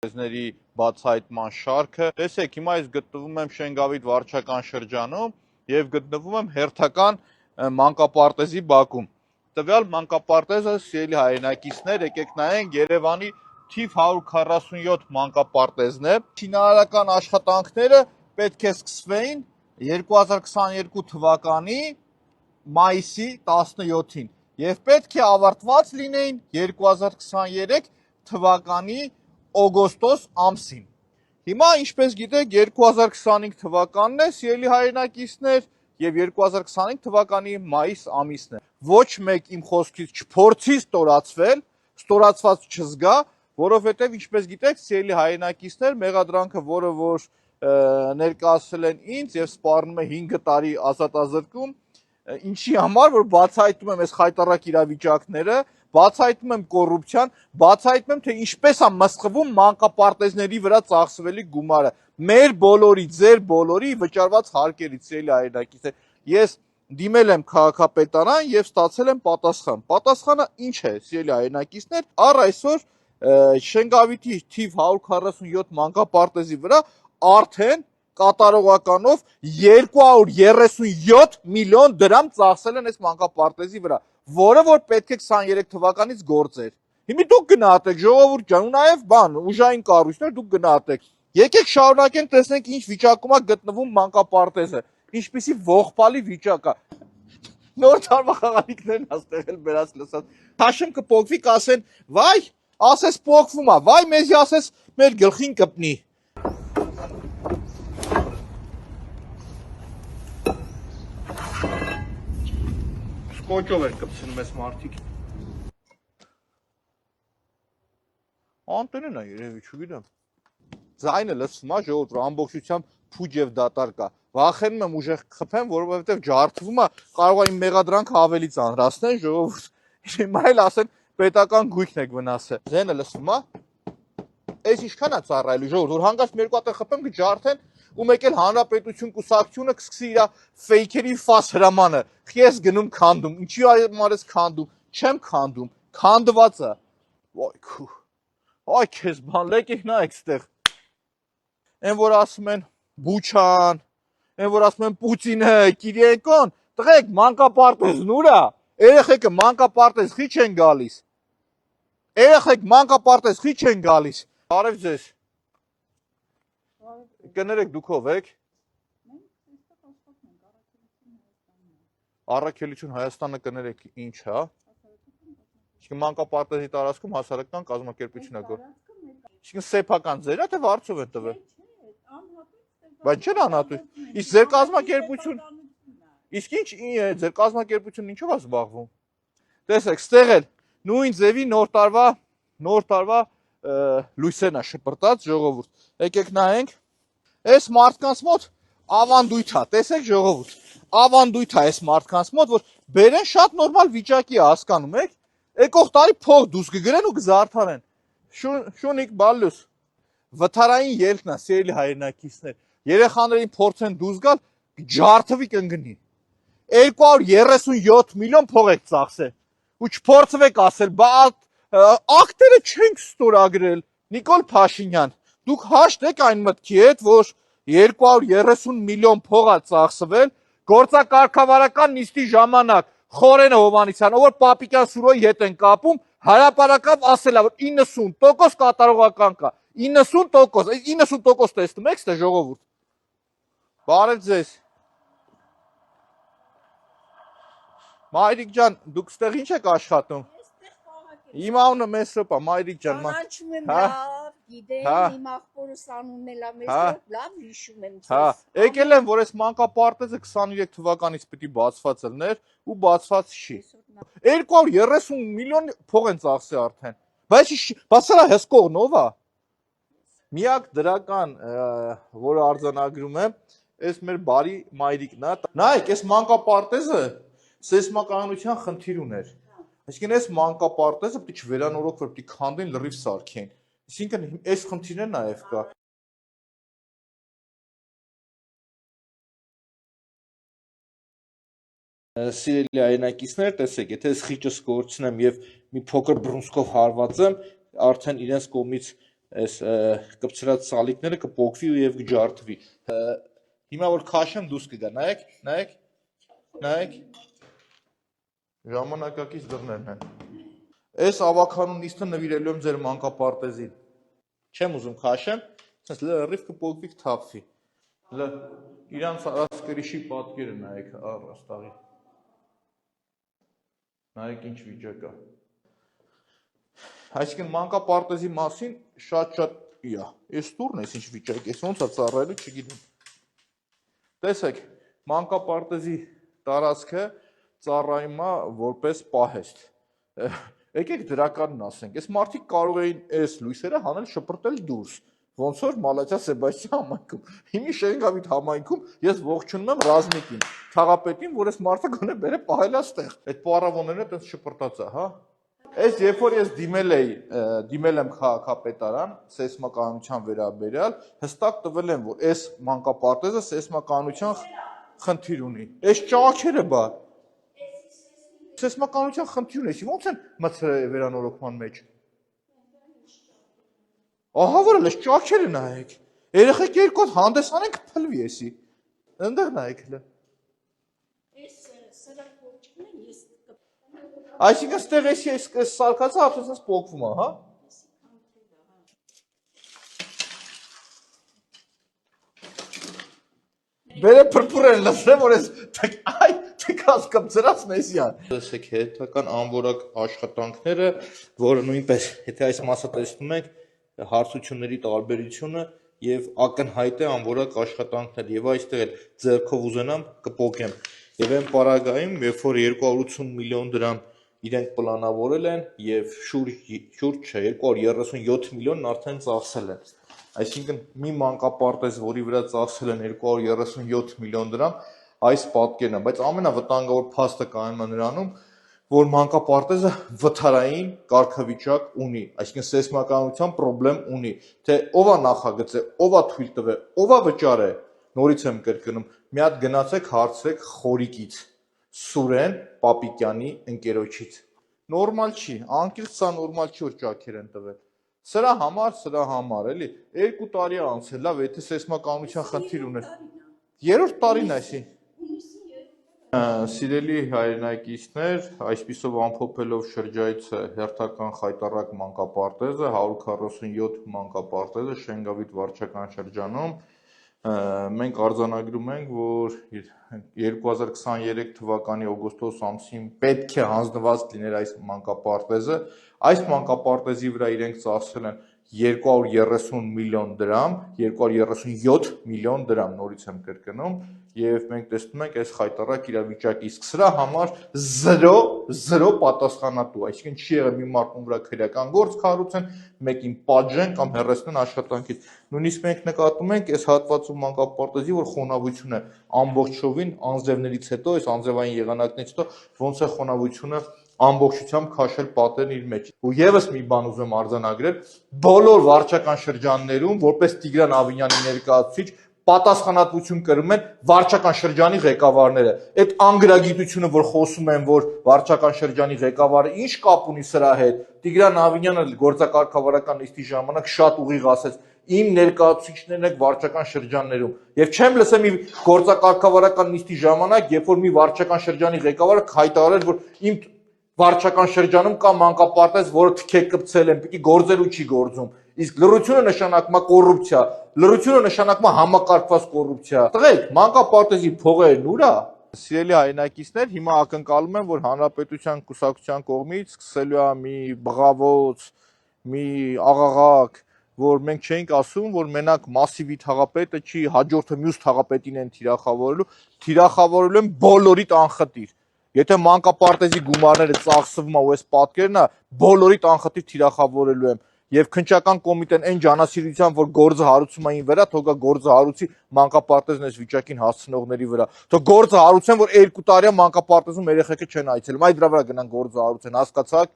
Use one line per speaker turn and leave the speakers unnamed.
Ների բացահայտման շարքը։ Տեսեք, հիմա ես գտնվում եմ Շենգավիթ վարչական շրջանում եւ գտնվում եմ հերթական մանկապարտեզի բակում։ Տվյալ մանկապարտեզը, սիրելի հայրենակիցներ, եկեք նայենք, Երևանի թիվ 147 մանկապարտեզն է։ Շինարարական աշխատանքները պետք է սկսվեին 2022 թվականի մայիսի 17-ին եւ պետք է ավարտված լինեին 2023 թվականի օգոստոս ամսին։ Հիմա, ինչպես գիտեք, 2025 թվականն է, սիրելի հայրենակիցներ, եւ 2025 թվականի մայիս ամիսն է։ Ոչ մեկ իմ խոսքից չփորձի ստորացված չզգա, որովհետեւ ինչպես գիտեք, սիրելի հայրենակիցներ, մեղադրանքը, որը որ ներկայացրել են ինձ եւ սպառնում է 5 տարի ազատազրկում, ինչի համար, որ բացահայտում եմ այս խայտառակ իրավիճակները, բացահայտում եմ կոռուպցիան, բացահայտում եմ, թե ինչպես է մսխվում մանկապարտեզների վրա ծախսվելի գումարը։ Մեր բոլորի, ձեր բոլորի վճարված հարկերից, սիրելի հայրենակիցներ։ Ես դիմել եմ քաղաքապետարան եւ ստացել եմ պատասխան։ Պատասխանը ինչ է, սիրելի հայրենակիցներ, առ այսօր Շենգավիթի թիվ 147 մանկապարտեզի վրա արդեն կատարողականով 237 միլիոն դրամ ծախսել են այս մանկապարտեզի վրա, որը որ պետք է 23 թվականից գործեր։ Հիմա դուք գնահատեք, ժողովուրդ ջան, ու նաև ուժային կառույցներ դուք գնահատեք։ Եկեք շարունակենք, տեսնենք ինչ վիճակում է գտնվում մանկապարտեզը, ինչպիսի ողբալի վիճակ է։ Նոր տարվա խաղալիքներն աստեղել բերած լսած։ Թաշում կփոկվի, կասեն, վայ, ասես փոկվում է, վայ, մեզի ասես մեր գլխին կպնի։ Կոճով են կպցնում ես մարդիկ։ Անտենն է երևի, չգիտեմ։ Ձայնը լսվում է, ժողովուրդ, ամբողջությամբ փուջ եւ դատար կա։ Վախենում եմ ուժեղ խփեմ, որովհետեւ ջարդվում է, կարող է իմ մեղադրանքը ավելի ծանրացնել, ժողովուրդ։ Հիմա էլ ասեն պետական գույքն եք վնասել։ Ձայնը լսվում է։ Այս ինչքան է ծառայելու, ժողովուրդ, որ հանգած մի երկու հատ խփեմ կջարդեն, ու մեկ էլ Հանրապետություն կուսակցությունը կսկսի իր ֆեյքերի ֆաս հրամանը։ Ես գնում քանդում։ Ինչի համար ես քանդում։ Չեմ քանդում, քանդված է։ Ոայ քու։ Այ քեզ բան, եկեք նայեք ստեղ։ Այն որ ասում են Բուչան, այն որ ասում են Պուտինը, Կիրիենկոն, տղեկ մանկապարտեզն ուր է։ Երեխեքը մանկապարտեզ խի չեն գալիս։ Երեխեք մանկապարտեզ խի չեն գալիս։ Բարև ձեզ։ Կներեք դուք ով եք։ Առաքելություն Հայաստանը կներեք ինչ, հա։ Իսկ մանկապարտեզի տարածքում հասարակական կազմակերպություն է գոր։ Իսկ սեփական ձեր է թե վարձով են տվել։ Բայց չեն անհատույց։ Իսկ ձեր կազմակերպություն։ Իսկ ինչ ձեր կազմակերպությունն ինչով է զբաղվում։ Տեսեք, ստեղ էլ նույն ձևի նոր տարվա լույսերն է շպրտած, ժողովուրդ։ Եկեք նայենք։ Այս մարդկանց մոտ ավանդույթ է, տեսեք ժողովուրդ։ Ավանդույթ է այս մարդկանց մոտ, որ բերեն շատ նորմալ վիճակի է, հասկանում եք։ Եկող տարի փող դուրս կգրեն ու կզարդարեն։ Շունիկ բալյուս։ Վթարային ելքն է, սիրելի հայրենակիցներ։ Երեխաներին փորձեն դուրս գալ, ջարդվի կընկնի։ 237 միլիոն փող եք ծախսել։ Ու չփորձվեք ասել, բա ակտերը չենք ստորագրել։ Նիկոլ Փաշինյան, դուք հաշտեք այն մտքի հետ, որ 230 միլիոն փող է ծախսվել գործակարգավարական նիստի ժամանակ Խորենը Հովանեսյան, ով որ Պապիկյան Սուրոյի հետ են կապում, հարաբերակապ ասել է, որ 90% կատարողական կա։ 90%, այս 90% տեսնում եք, ստե ժողովուրդ։ Բարև ձեզ։ Մայրիկ ջան, դուք ստեղ ինչ եք աշխատում։ Իմ անունը Մեսրոպ է, Մայրիկ ջան։
Կանաչում եմ լավ, գիտեմ, իմ աղբորս անունն էլ է Մեսրոպ, լավ հիշում եմ ձեզ։
Հա, եկել եմ, որ այս մանկապարտեզը 23 թվականից պիտի բացված ելներ ու բացված չի։ 230 միլիոն փող են ծախսել արդեն։ Բայց սա հսկողնով է։ Միակ դրական, որը արձանագրում եմ, այս մեր բարի մայրիկն է։ Նայեք, այս մանկապարտեզը սեյսմականության խնդիր ուներ։ Այսինքն այս մանկապարտեզը պիտի չվերանորոգվեր, պիտի քանդեն լրիվ սարքեն։ Այսինքն այս խնդիրը նաև կա։ Սիրելի հայրենակիցներ, տեսեք, եթե այս խիճը կորցնեմ եւ մի փոքր բռունցքով հարվածեմ, արդեն իրենց կողմից Այս կպցրած սալիկները կփոկվի ու եւ կջարդվի։ Հիմա որ քաշեմ դուրս կգա, նայեք։ Ժամանակակից դռներն են։ Այս ավականու նիստը նվիրելու եմ ձեր մանկապարտեզին։ Չեմ ուզում քաշեմ, ասես լրիվ կփոկվի, կթափվի։ Իրանց ասկրիշի պատկերը նայեք առաստաղի։ Նայեք ինչ վիճակ է։ Այսինքն մանկապարտեզի մասին շատ իա։ Այս տուրն էս ինչ վիճակ է, ոնց է ծառայելու, չգիտեմ։ Տեսեք, մանկապարտեզի տարածքը ծառայում է որպես պահեստ։ Եկեք դրականն ասենք, այս մարդիկ կարող էին այս լույսերը հանել շպրտել դուրս, ոնց որ Մալաթիա Սեբաստիան համայնքում։ Հիմի Շենգավիթ համայնքում ես ողջունում եմ Ռազմիկին, թաղապետին, որ այս մարդը գոնե բերե պահել է ստեղ։ Այդ պարավոնները տես շպրտած է, հա։ Այս երբ որ ես դիմել եմ քաղաքապետարան սեյսմականության վերաբերյալ, հստակ տվել եմ, որ այս մանկապարտեզը սեյսմականության խնդիր ունի։ Այս ճաքերը բա սեյսմականության խնդիր ունի, ոնց են մտցրել վերանորոգման մեջ։ Ահա որ այս ճաքերը նայեք։ Երեխեք երկու հատ հանդես անեն կփլվի էսի։ Այնտեղ նայեք հլը։
Այս սրանք ողջունում են ես
Այսինքն ստեղ էսի այս սարկածը absolutely փոկվում է, հա։ Բերը փրփուրեն լսեմ, որ այս այ թքած կպցրած նեսիան։ Տեսեք հետական անորակ աշխատանքները, որը նույնպես, եթե այս մասը տեսնում եք, հարցությունների տարբերությունը եւ ակնհայտ է անորակ աշխատանքներ եւ այստեղ էլ ձեռքով ուզենամ կփոկեմ։ Եվ այն պարագայում, երբ որ 280 միլիոն դրամ իրենք պլանավորել են եւ շուրջ 237 միլիոնն արդեն ծախսել են։ Այսինքն մի մանկապարտեզ, որի վրա ծախսել են 237 միլիոն դրամ, այս պատկերն է, բայց ամենավտանգավոր փաստը կայանում է նրանում, որ մանկապարտեզը վթարային կարգավիճակ ունի, այսինքն սեյսմականության խնդրեմ ունի, թե ով է նախագծել, ով է թույլ տվել, ով է վճարել, նորից եմ կրկնում, մի հատ գնացեք հարցրեք Խորիկից, Սուրեն Պապիկյանի ընկերոջից։ Նորմալ չի, անկեղծ սա նորմալ չի, որ ճաքեր են տվել։ Սրա համար, էլի, 2 տարի է անցել, լավ, եթե սեյսմականության խնդիր ուներ։ Երրորդ տարին այսի։ Սիրելի հայրենակիցներ, այսպիսով ամփոփելով շրջայցը հերթական խայտառակ մանկապարտեզը, 147 մանկապարտեզը Շենգավիթ վարչական շրջանում, մենք արձանագրում ենք, որ 2023 թվականի օգոստոս ամսին պետք է հանձնված լիներ այս մանկապարտեզը, այս մանկապարտեզի վրա իրենք ծախսել են 230 միլիոն դրամ, 237 միլիոն դրամ, նորից եմ կրկնում, եւ մենք տեսնում ենք այս խայտառակ իրավիճակը, իսկ սրա համար 0 պատասխանատու, այսինքն չի եղել մի մարդու վրա քրեական գործ կառուցեն, մեկին պատժեն կամ հեռացնեն աշխատանքից։ Նույնիսկ մենք նկատում ենք այս հատվածում մանկապարտեզի, որ խոնավություն է ամբողջովին անձրևներից հետո, այս անձրևային եղանակներից հետո ոնց է խոնավությունը ամբողջությամբ քաշել պատերն իր մեջ։ Ու եւս մի բան ուզում արձանագրել, բոլոր վարչական շրջաններում, որպես Տիգրան Ավինյանի ներկայացուցիչ, պատասխանատվություն կրում են վարչական շրջանի ղեկավարները։ Այդ անգրագիտությունը, որ խոսում են, որ վարչական շրջանի ղեկավարը ինչ կապ ունի սրա հետ, Տիգրան Ավինյանը գործակարգավարական նիստի ժամանակ շատ ուղիղ ասեց. իմ ներկայացուցիչներն եք վարչական շրջաններում։ Եվ չեմ լսել մի գործակարգավարական նիստի ժամանակ, երբ որ մի վարչական շրջանի ղեկավարը հայտարարել, որ իմ վարչական շրջանում կա մանկապարտեզ, որը թքեք կպցել են, պիտի գործել ու չի գործում։ Իսկ լռությունը նշանակում է կոռուպցիա, լռությունը նշանակում է համակարգված կոռուպցիա։ Տղեկ, մանկապարտեզի փողերն ուր է։ Սիրելի հայրենակիցներ, հիմա ակնկալում եմ, որ Հանրապետության կուսակցության կողմից սկսելու է մի բղավոց, մի աղաղակ, որ մենք չենք ասում, որ մենակ մասիվի թաղապետը չի, հաջորդը մյուս թաղապետին են թիրախավորելու են բոլորիդ անխտիր։ Եթե մանկապարտեզի գումարները ծախսվում է ու այս պատկերն է, բոլորիդ անխտիր թիրախավորելու եմ։ Եվ քննչական կոմիտեն այն ջանասիրությամբ, որ գործը հարուցում է ին վրա, թողա գործը հարուցի մանկապարտեզն այս վիճակին հասցնողների վրա։ Թող գործը հարուցեն, որ 2 տարի է մանկապարտեզում երեխեքը չեն այցելում, այդ դրա վրա գնան գործը հարուցեն, հասկացաք։